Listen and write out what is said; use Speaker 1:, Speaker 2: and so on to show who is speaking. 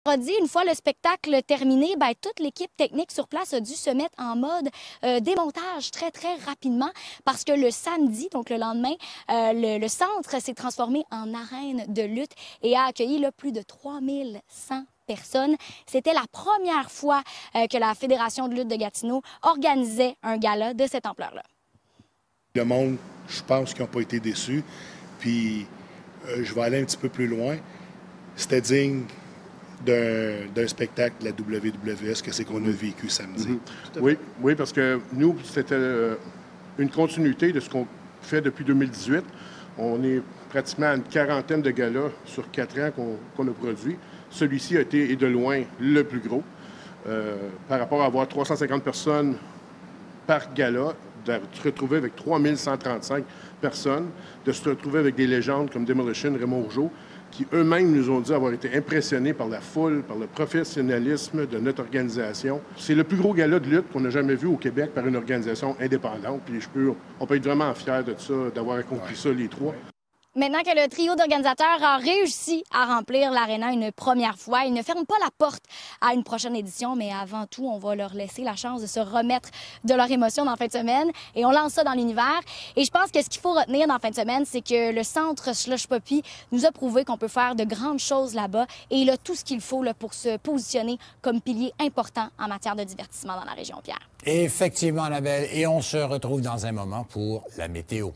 Speaker 1: mercredi, une fois le spectacle terminé, bien, toute l'équipe technique sur place a dû se mettre en mode démontage très, très rapidement parce que le samedi, donc le lendemain, le centre s'est transformé en arène de lutte et a accueilli là, plus de 3100 personnes. C'était la première fois que la Fédération de lutte de Gatineau organisait un gala de cette ampleur-là.
Speaker 2: Le monde, je pense qu'ils n'ont pas été déçus. Puis, je vais aller un petit peu plus loin. C'était digne d'un spectacle de la WWS que c'est qu'on a vécu samedi.
Speaker 3: Oui, parce que nous, c'était une continuité de ce qu'on fait depuis 2018. On est pratiquement à une quarantaine de galas sur 4 ans qu'on a produit. Celui-ci a été, et de loin, le plus gros. Par rapport à avoir 350 personnes par gala, de se retrouver avec 3135 personnes, de se retrouver avec des légendes comme Demolition, Raymond Rougeau, qui eux-mêmes nous ont dit avoir été impressionnés par la foule, par le professionnalisme de notre organisation. C'est le plus gros gala de lutte qu'on a jamais vu au Québec par une organisation indépendante. Puis on peut être vraiment fiers de ça, d'avoir accompli ça les trois.
Speaker 1: Maintenant que le trio d'organisateurs a réussi à remplir l'aréna une première fois, ils ne ferment pas la porte à une prochaine édition, mais avant tout, on va leur laisser la chance de se remettre de leur émotion dans la fin de semaine et on lance ça dans l'univers. Et je pense que ce qu'il faut retenir dans la fin de semaine, c'est que le centre Slush Poppy nous a prouvé qu'on peut faire de grandes choses là-bas et il a tout ce qu'il faut là, pour se positionner comme pilier important en matière de divertissement dans la région, Pierre.
Speaker 4: Effectivement, Annabelle, et on se retrouve dans un moment pour la météo.